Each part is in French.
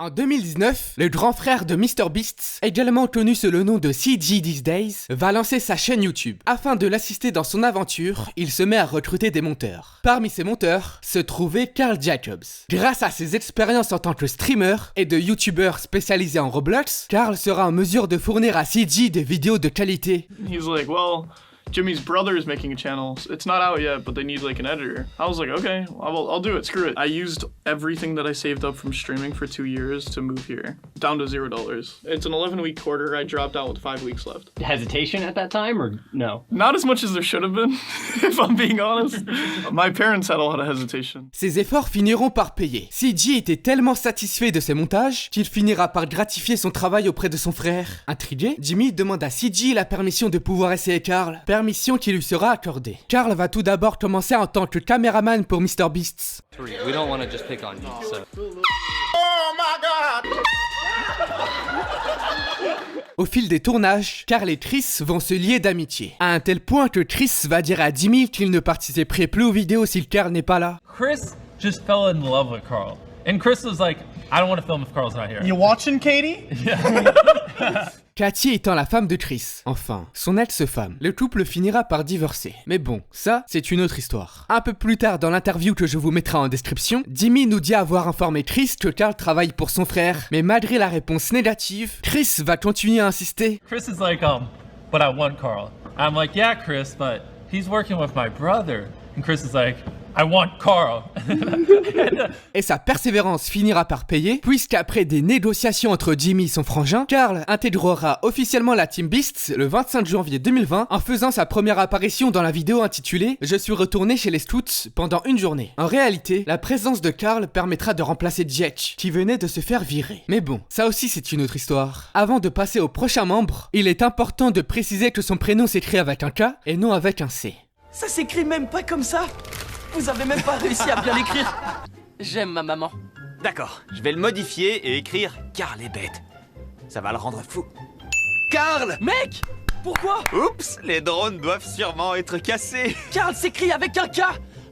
En 2019, le grand frère de MrBeast, également connu sous le nom de CG These Days, va lancer sa chaîne YouTube. Afin de l'assister dans son aventure, il se met à recruter des monteurs. Parmi ces monteurs se trouvait Karl Jacobs. Grâce à ses expériences en tant que streamer et de YouTuber spécialisé en Roblox, Karl sera en mesure de fournir à CG des vidéos de qualité. He's like, well, Jimmy's brother is making a channel. It's not out yet, but they need like an editor. I was like, okay, I'll do it. Screw it. I used everything that I saved up from streaming for 2 years to move here, down to $0. It's an 11-week quarter. I dropped out with 5 weeks left. Hesitation at that time, or no? Not as much as there should have been, if I'm being honest. My parents had a lot of hesitation. Ses efforts finiront par payer. CG était tellement satisfait de ses montages qu'il finira par gratifier son travail auprès de son frère. Intrigué, Jimmy demande à CG la permission de pouvoir essayer Karl. Permission qui lui sera accordée. Karl va tout d'abord commencer en tant que caméraman pour MrBeast. We don't want to just pick on you, so. Oh my God! Au fil des tournages, Karl et Chris vont se lier d'amitié. À un tel point que Chris va dire à Jimmy qu'il ne participerait plus aux vidéos si Karl n'est pas là. Chris just fell in love with Carl. And Chris was like, I don't want to film if Carl's not here. You watching, Katie? Katie étant la femme de Chris. Enfin, son ex-femme. Le couple finira par divorcer. Mais bon, ça, c'est une autre histoire. Un peu plus tard dans l'interview que je vous mettrai en description, Jimmy nous dit avoir informé Chris que Karl travaille pour son frère. Mais malgré la réponse négative, Chris va continuer à insister. Chris is like, but I want Carl. I'm like, yeah, Chris, but he's working with my brother. And Chris is like, I want Carl. Et sa persévérance finira par payer, puisqu'après des négociations entre Jimmy et son frangin, Karl intégrera officiellement la Team Beast le 25 janvier 2020 en faisant sa première apparition dans la vidéo intitulée « Je suis retourné chez les Scouts pendant une journée ». En réalité, la présence de Karl permettra de remplacer Jetch, qui venait de se faire virer. Mais bon, ça aussi c'est une autre histoire. Avant de passer au prochain membre, il est important de préciser que son prénom s'écrit avec un K et non avec un C. Ça s'écrit même pas comme ça. Vous avez même pas réussi à bien l'écrire. J'aime ma maman. D'accord, je vais le modifier et écrire Karl est bête. Ça va le rendre fou. Karl! Mec! Pourquoi? Oups, les drones doivent sûrement être cassés. Karl s'écrit avec un K.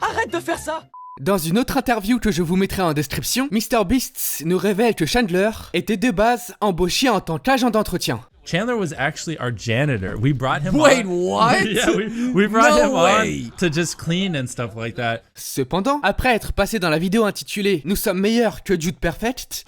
Arrête de faire ça. Dans une autre interview que je vous mettrai en description, MrBeast nous révèle que Chandler était de base embauché en tant qu'agent d'entretien. Chandler was actually our janitor. We brought him Wait, on. what? Yeah, we brought No him way. on to just clean and stuff like that. Cependant, après être passé dans la vidéo intitulée « Nous sommes meilleurs que Dude Perfect »,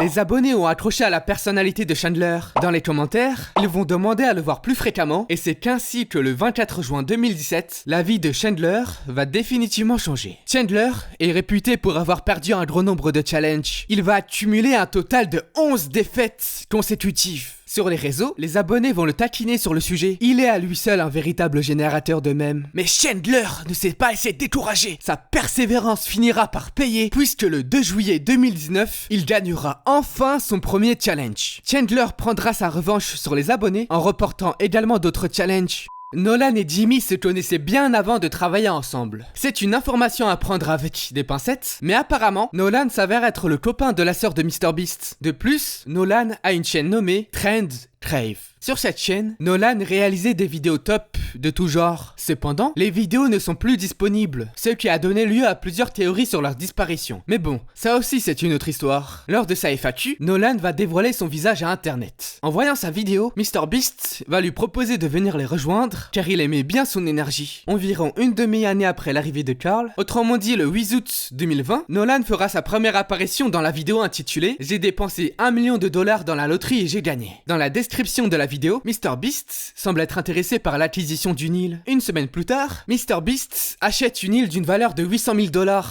les abonnés ont accroché à la personnalité de Chandler. Dans les commentaires, ils vont demander à le voir plus fréquemment et c'est qu'ainsi que le 24 juin 2017, la vie de Chandler va définitivement changer. Chandler est réputé pour avoir perdu un gros nombre de challenges. Il va accumuler un total de 11 défaites consécutives. Sur les réseaux, les abonnés vont le taquiner sur le sujet. Il est à lui seul un véritable générateur de mèmes. Mais Chandler ne s'est pas laissé décourager. Sa persévérance finira par payer puisque le 2 juillet 2019, il gagnera enfin son premier challenge. Chandler prendra sa revanche sur les abonnés en reportant également d'autres challenges. Nolan et Jimmy se connaissaient bien avant de travailler ensemble. C'est une information à prendre avec des pincettes, mais apparemment, Nolan s'avère être le copain de la sœur de MrBeast. De plus, Nolan a une chaîne nommée Trend Crave. Sur cette chaîne, Nolan réalisait des vidéos top de tout genre. Cependant, les vidéos ne sont plus disponibles, ce qui a donné lieu à plusieurs théories sur leur disparition. Mais bon, ça aussi c'est une autre histoire. Lors de sa FAQ, Nolan va dévoiler son visage à internet. En voyant sa vidéo, MrBeast va lui proposer de venir les rejoindre, car il aimait bien son énergie. Environ une demi-année après l'arrivée de Karl, autrement dit le 8 août 2020, Nolan fera sa première apparition dans la vidéo intitulée « J'ai dépensé $1 million dans la loterie et j'ai gagné ». Dans la description de la vidéo, MrBeast semble être intéressé par l'acquisition d'une île. Une semaine plus tard, MrBeast achète une île d'une valeur de $800 000.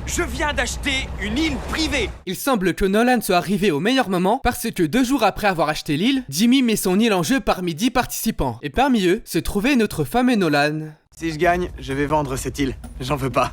Je viens d'acheter une île privée. Il semble que Nolan soit arrivé au meilleur moment parce que 2 jours après avoir acheté l'île, Jimmy met son île en jeu parmi 10 participants. Et parmi eux, se trouvait notre fameux Nolan. Si je gagne, je vais vendre cette île. J'en veux pas.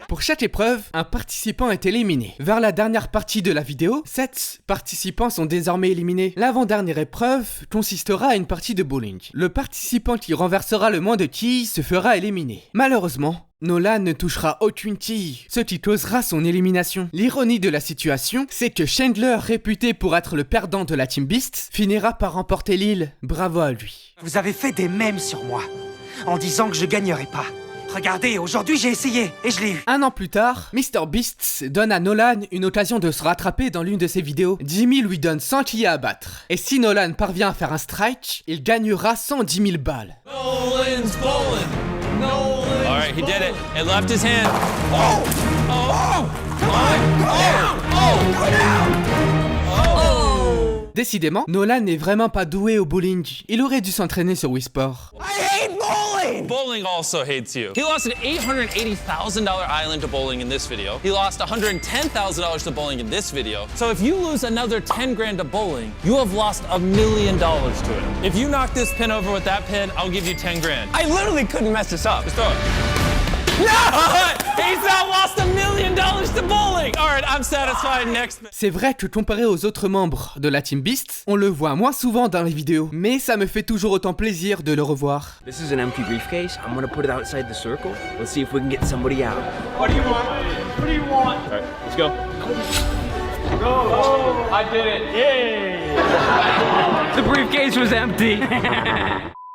Pour chaque épreuve, un participant est éliminé. Vers la dernière partie de la vidéo, 7 participants sont désormais éliminés. L'avant-dernière épreuve consistera à une partie de bowling. Le participant qui renversera le moins de quilles se fera éliminer. Malheureusement, Nolan ne touchera aucune quille, ce qui causera son élimination. L'ironie de la situation, c'est que Chandler, réputé pour être le perdant de la Team Beast, finira par remporter l'île. Bravo à lui. Vous avez fait des mèmes sur moi. en disant que je gagnerais pas. Regardez, aujourd'hui j'ai essayé et je l'ai eu. Un an plus tard, MrBeast donne à Nolan une occasion de se rattraper dans l'une de ses vidéos. Jimmy lui donne 100 quilles à abattre. Et si Nolan parvient à faire un strike, il gagnera 110 000 balles. Nolan's bowling. Nolan. All right, he did it. It left his hand. Décidément, Nolan n'est vraiment pas doué au bowling. Il aurait dû s'entraîner sur Wii Sport. Bowling also hates you. He lost an $880,000 island to bowling in this video. He lost $110,000 to bowling in this video. So if you lose another 10 grand to bowling, you have lost $1 million to it. If you knock this pin over with that pin, I'll give you 10 grand. I literally couldn't mess this up. Just throw it. He's now lost $1 million to bowling. All right, I'm satisfied. Next. C'est vrai que comparé aux autres membres de la Team Beast, on le voit moins souvent dans les vidéos, mais ça me fait toujours autant plaisir de le revoir. This is an empty briefcase. I'm gonna put it outside the circle. Let's see if we can get somebody out. What do you want? What do you want? All right, let's go. Go! I did it! Yay! The briefcase was empty.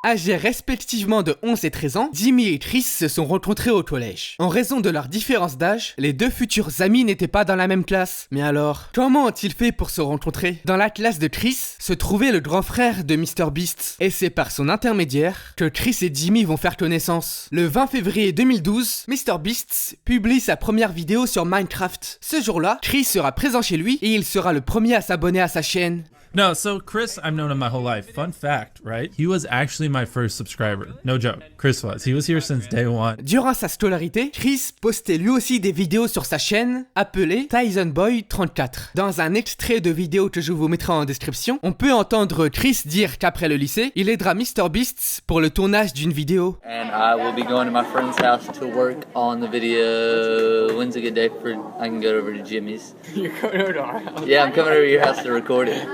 Âgés respectivement de 11 et 13 ans, Jimmy et Chris se sont rencontrés au collège. En raison de leur différence d'âge, les deux futurs amis n'étaient pas dans la même classe. Mais alors, comment ont-ils fait pour se rencontrer? Dans la classe de Chris se trouvait le grand frère de MrBeast. Et c'est par son intermédiaire que Chris et Jimmy vont faire connaissance. Le 20 février 2012, MrBeast publie sa première vidéo sur Minecraft. Ce jour-là, Chris sera présent chez lui et il sera le premier à s'abonner à sa chaîne. No, so Chris, I've known him my whole life. Fun fact, right? He was actually my first subscriber. No joke. Chris was. He was here since day one. Durant sa scolarité, Chris postait lui aussi des vidéos sur sa chaîne appelée TysonBoy34. Dans un extrait de vidéo que je vous mettrai en description, on peut entendre Chris dire qu'après le lycée, il aidera MrBeast pour le tournage d'une vidéo. And I will be going to my friend's house to work on the video. When's a good day for I can go over to Jimmy's? You're going over to our house? Yeah, I'm coming over to your house to record it.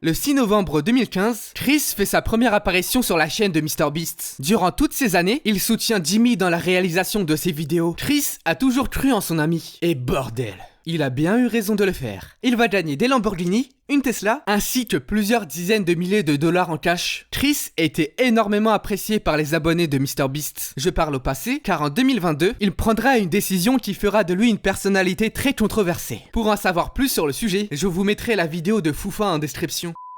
Le 6 novembre 2015, Chris fait sa première apparition sur la chaîne de MrBeast. Durant toutes ces années, il soutient Jimmy dans la réalisation de ses vidéos. Chris a toujours cru en son ami. Et bordel, il a bien eu raison de le faire. Il va gagner des Lamborghini, une Tesla, ainsi que plusieurs dizaines de milliers de dollars en cash. Chris était énormément apprécié par les abonnés de MrBeast. Je parle au passé, car en 2022, il prendra une décision qui fera de lui une personnalité très controversée. Pour en savoir plus sur le sujet, je vous mettrai la vidéo de Foufa en description.